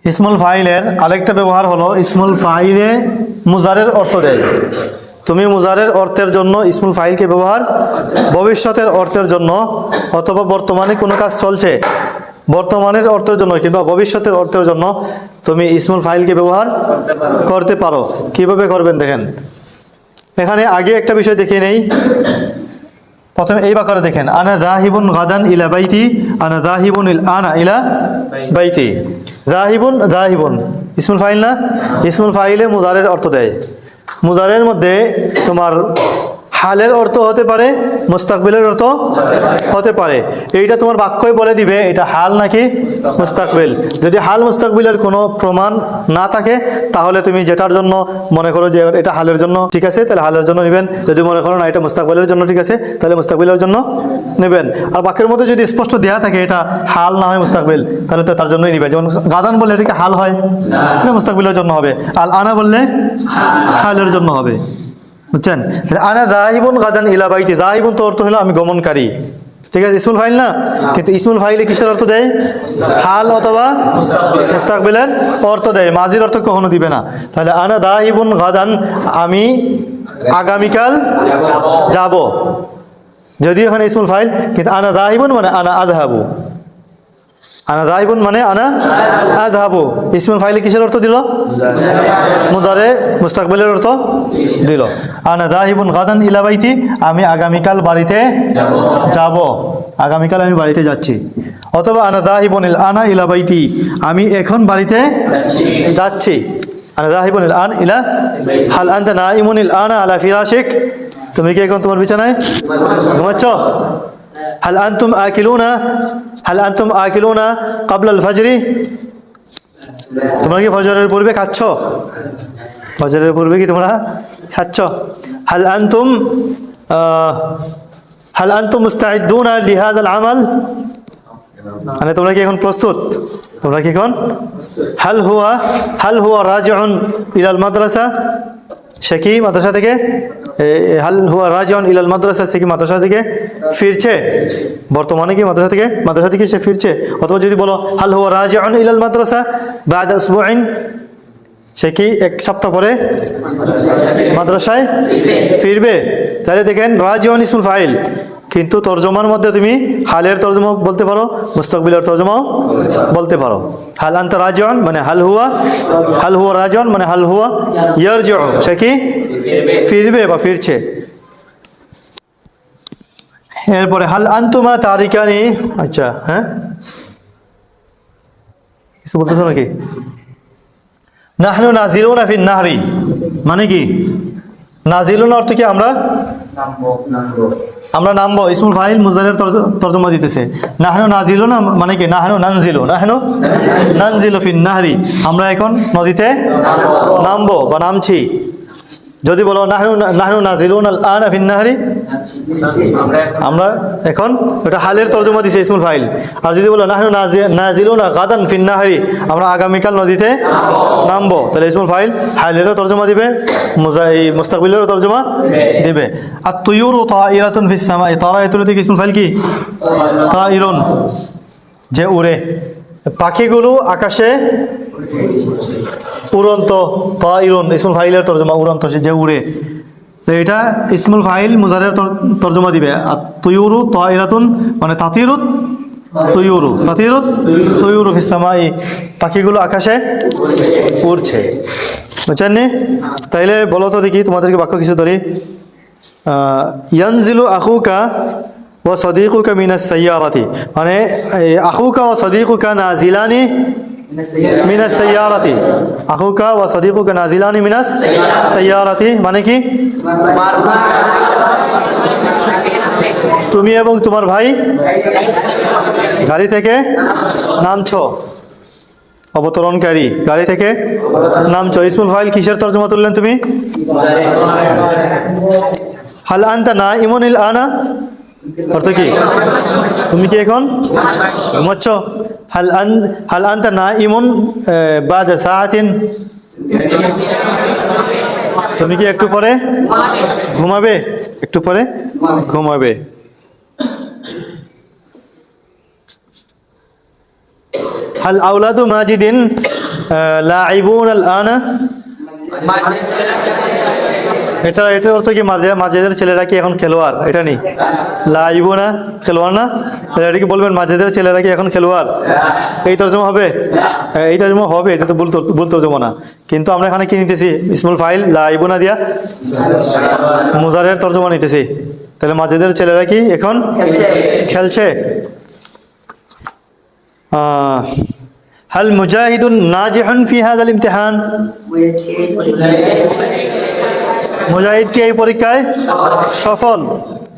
ইসমুল ফাইলের আরেকটা ব্যবহার হলো ইসমুল ফাইলে মুজারের অর্থ দেয়। তুমি মুজারের অর্থের জন্য ইসমুল ফাইলকে ব্যবহার, ভবিষ্যতের অর্থের জন্য অথবা বর্তমানে কোনো কাজ চলছে বর্তমানের অর্থের জন্য কিংবা ভবিষ্যতের অর্থের জন্য তুমি ইসমুল ফাইলকে ব্যবহার করতে পারো। কিভাবে করবেন দেখেন, এখানে আগে একটা বিষয় দেখে নেই। প্রথমে এই বাকারে দেখেন, আনা যাহিবুন গাদান ইলা বাইতি, আনা যাহিবুন আনা ইলা বাইতি। যাহিবুন যাহিবুন ইসমুল ফাইল না? ইসমুল ফাইলে মুজারের অর্থ দেয়। মুজারের মধ্যে তোমার হালের অর্থ হতে পারে, মুস্তাকবিলের অর্থ হতে পারে। এইটা তোমার বাক্যই বলে দিবে এটা হাল নাকি মুস্তাকবিল। যদি হাল মুস্তাকবিলের কোনো প্রমাণ না থাকে তাহলে তুমি যেটার জন্য মনে করো যে এটা হালের জন্য ঠিক আছে তাহলে হালের জন্য নেবেন, যদি মনে করো না এটা মুস্তাকবিলের জন্য ঠিক আছে তাহলে মুস্তাকবিলের জন্য নেবেন। আর বাক্যের মধ্যে যদি স্পষ্ট দেয়া থাকে এটা হাল না হয় মুস্তাকবিল তাহলে তো তার জন্যই নেবেন। যেমন গাদান বললে এটা কি হাল হয়? সেটা মুস্তাকবিলের জন্য হবে। আল আনা বললে হালের জন্য হবে। বুঝছেন? আনা যাহিবুন গাদান ইলা বাইতি, যাহিবুন তো অর্থ হলো আমি গমনকারী, ঠিক আছে, ইসমুল ফাইল না? কিন্তু ইসমুল ফাইলে কিসের অর্থ দেয়? হাল অথবা মুস্তাকবিলের অর্থ দেয়, মাজির অর্থ কখনো দিবে না। তাহলে আনা যাহিবুন গাদান, আমি আগামীকাল যাব, যদিও এখানে ইসমুল ফাইল, কিন্তু আনা যাহিবুন মানে আনা আযহাবু, আনা যাহিবুন মানে আনা আযহাবু। ইসমুল ফাইলে কিসের অর্থ দিল? মুদারে মুস্তাকবিলের অর্থ দিল। আনা যাহিবুন গাদান ইলা বাইতি, আমি আগামীকাল বাড়িতে যাব, আগামীকাল আমি বাড়িতে যাচ্ছি। অথবা আনা যাহিবুন আনা ইলা বাইতি, আমি এখন বাড়িতে যাচ্ছি। আনা যাহিবুন আন ইলা, হাল আনতা নাইমুন আনা আলা ফিরাশিক, তুমি কি এখন তোমার বিছানায় ঘুমাচ্ছ? হাল আনতুম আকিলুনা, হাল আনতুম আকিলুনা ক্বাবলা আল ফাজরি, তোমরা কি ফজরের পূর্বে খাচ্ছ? ফজরের পূর্বে কি তোমরা খাচ্ছ? হাল আনতুম হাল আনতুম মুস্তাইদুনা লিহাযাল আমাল, মানে তোমরা কি এখন প্রস্তুত? তোমরা কি এখন? হাল হুয়া রাজিউন ইলাল মাদ্রাসা, সে কি মাদ্রাসা থেকে, হাল হুয়া রাজিউন ইলাল মাদ্রাসা, সে কি মাদ্রাসা থেকে ফিরছে? বর্তমানে কি মাদ্রাসা থেকে সে ফিরছে। অথবা যদি বলো হাল হুয়া রাজিউন ইলাল মাদ্রাসা বা'দা উসবুইন, সে কি এক সপ্তাহ পরে মাদ্রাসায় ফিরবে। তাহলে দেখেন রাজিউন ইসমুল ফাইল, কিন্তু তরজমার মধ্যে তুমি হালের তরজমা বলতে পারো, মুস্তাকবিলের তরজমাও বলতে পারো। হাল আনতা রাজিউন মানে হাল হুয়া রাজিউন মানে হাল হুয়া ইয়ারজিউ, সে কি ফিরবে বা ফিরছে। এরপরে হাল আনতুমা তারিকানি, আচ্ছা হ্যাঁ কিছু বলতেছো নাকি? নাহনু নাজিলুনা ফিন নাহরি, মানে কি নাজিলুন অর্থ কি আমরা নামবো, ইসমুল ফাইল মুজারের তরজমা দিতেছে। নাহনু নাজিলুনা মানে কি নাহনু নানজিলু ফিন নাহরি, আমরা এখন নদীতে নামবো বা নামছি। যদি বলো নাহনু নাজিলুনা আল আনা ফিন নাহরি, আমরা এখন, এটা হালের তরজমা দিছে ইসমুল ফাইল। আর যদি বলো নাহনু নাজিলুনা গাদান ফিন নাহরি, আমরা আগামীকাল নদীতে নামবো, তাহলে ইসমুল ফাইল হালেরও তরজমা দিবে, মুস্তাকবিলেরও তরজমা দিবে। আর তুয়ুরু তাইরাতুন ফিস সামাই, তাইরাতুন থেকে ইসমুল ফাইল কি? তাইরুন, যে উড়ে, পাখিগুলো আকাশে উড়ন্ত, তাইরুন ইসমুল ফাইলের তরজমা উড়ন্ত, যে উড়ে। তো এটা ইসমুল ফাইল মুজারের তরজমা দিবে। আর তুয়ুরু তাইরাতুন মানে তাতিরুত তুয়ুরু ফিস সামাই, পাখিগুলো আকাশে উড়ছে। বুঝছেন নি? তাইলে বলো তো দেখি, তোমাদেরকে বাক্য কিছু ধরি। ইয়ানজিলু আখুকা ওয়া সাদিকুকা মিনাস সাইয়ারাতি, মানে আখুকা ওয়া সাদিকুকা নাজিলানি মিনাস সাইয়ারাতি, আখুকা ওয়া সাদিকুকা নাজিলানি মিনাস সাইয়ারাতি মানে কি? তুমি এবং তোমার ভাই গাড়ি থেকে নামছো, অবতরণকারী গাড়ি থেকে নামছো। ইসমুল ফাইল কিসের তরজমা তুললেন তুমি? হাল আনতা নাইমুন আনা, অর্থ কি তুমি কি এখন ঘুমাচ্ছ? হাল আনতা নাইমুন বা'দা সাআতিন, তুমি কি একটু পরে ঘুমাবে? একটু পরে ঘুমাবে। হাল আওলাদু মাজিদিন লাইবুন আল আনা, এটার অর্থ কি মাঝেদের ছেলেরা কি এখন খেলোয়াড়? এটা নেই, লাইবুনা খেলোয়াড় না, তাহলে এটা কি বলবেন মাঝেদের ছেলেরা কি এখন খেলোয়াড়? এই তর্জমা হবে? এই তর্জমা হবে, এটা তো ভুল তর্জমা না। কিন্তু আমরা এখানে কি নিতেছি? ইসমুল ফাইল লাইবুনা দিয়া মুজারের তর্জমা নিতেছি। তাহলে মাঝেদের ছেলেরা কি এখন খেলছে। হাল মুজাহিদুন নাজিহুন ফি হাযাল ইমতিহান, মুজাহিদ কি এই পরীক্ষায় সফল?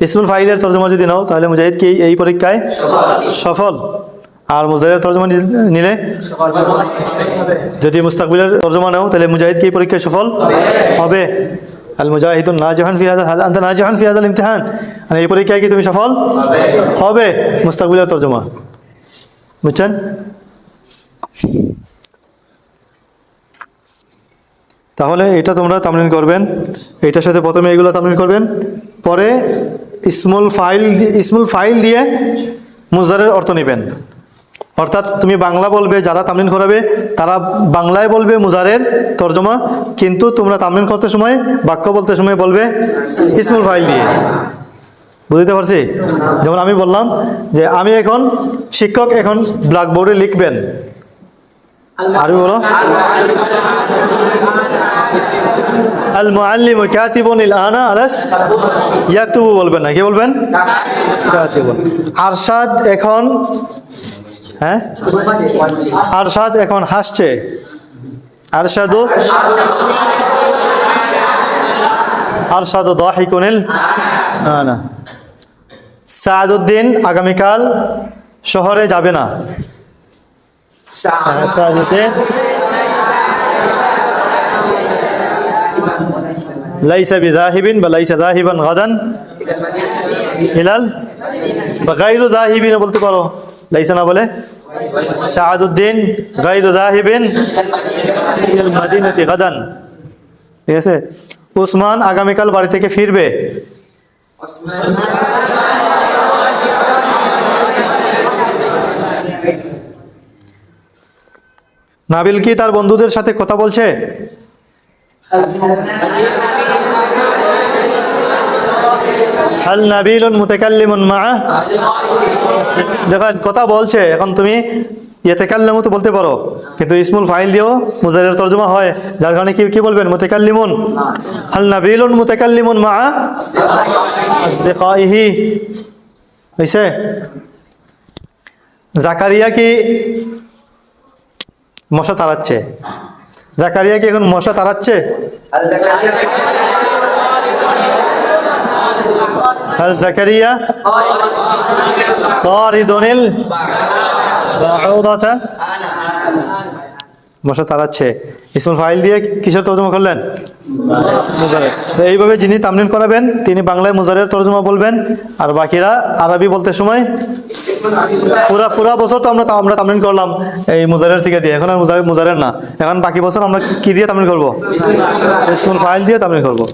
ইসমুল ফাইলের তর্জমা যদি নাও তাহলে মুজাহিদ কি এই পরীক্ষায় সফল। আর মুজাহিদের তর্জমা নিলে, যদি মুস্তাকবিলের তর্জমা নাও তাহলে মুজাহিদ কি এই পরীক্ষায় সফল হবে। আল মুজাহিদুন নাজিহুন ফি হাযাল, হাল আনতা নাজিহুন ফি হাযাল ইমতিহান, মানে এই পরীক্ষায় কি তুমি সফল হবে, মুস্তাকবিলের তর্জমা। বুঝছেন? তাহলে এটা তোমরা তামরিন করবেন, এটার সাথে প্রথমে এগুলো তামরিন করবেন, পরে ইসমুল ফাইল দিয়ে মুজারের অর্থ নেবেন। অর্থাৎ তুমি বাংলা বলবে, যারা তামরিন করাবে তারা বাংলায় বলবে মুজারের তর্জমা, কিন্তু তোমরা তামরিন করতে সময়, বাক্য বলতে সময় বলবে ইসমুল ফাইল দিয়ে। বুঝতে পারছি? যেমন আমি বললাম যে আমি এখন শিক্ষক, এখন ব্ল্যাকবোর্ডে লিখবেন, আরবি বলো আল মুআল্লিমু কাতিবুন আল আনা আলাস ইয়াকতুবু, বলবেন না, কি বলবেন? কাতিবুন। আরশাদ এখন, হ্যাঁ আরশাদ এখন হাসছে, আরশাদু দাহিকুন আল আনা। সাদউদ্দিন আগামীকাল শহরে যাবে না, লাইসা বিযাহিবিন বা লাইসা যাহিবান গাদান ইলাল, বা গায়রু যাহিবিন বলতে পারো, লাইসা না বলে সাদউদ্দিন গায়রু যাহিবিন ইলাল মাদিনাতি গাদান। ঠিক আছে? উসমান আগামীকাল বাড়ি থেকে ফিরবে, নাবিল কি তার বন্ধুদের সাথে কথা বলছে? হাল নাবিলুন মুতাকাল্লিমুন মা'a, দেখেন কথা বলছে, এখন তুমি ইয়াতাকাল্লামু তো বলতে পারো, কিন্তু ইসমুল ফাইল দিয়েও মুজারের তর্জমা হয়, যার কারণে কি বলবেন? মুতাকাল্লিমুন। হাল নাবিলুন মুতাকাল্লিমুন মা'a আসদিকাইহি, হইছে? জাকারিয়া কি মশা তাড়াচ্ছে? জাকারিয়া কি এখন মশা তাড়াচ্ছে? হাল জাকারিয়া তারিদুনিল বাউদাতা, মশা তাড়াচ্ছে। ইসমুল ফাইল দিয়ে কিসের তর্জমা করলেন? মুজারের। তো এইভাবে যিনি তামরিন করাবেন তিনি বাংলায় মুজারের তর্জমা বলবেন, আর বাকিরা আরবি বলতে সময় পুরা বছর তো আমরা তামরিন করলাম এই মুজারের থেকে দিয়ে, এখন আর মুজারের না, এখন বাকি বছর আমরা কি দিয়ে তামরিন করবো? ইসমুল ফাইল দিয়ে তামরিন করবো।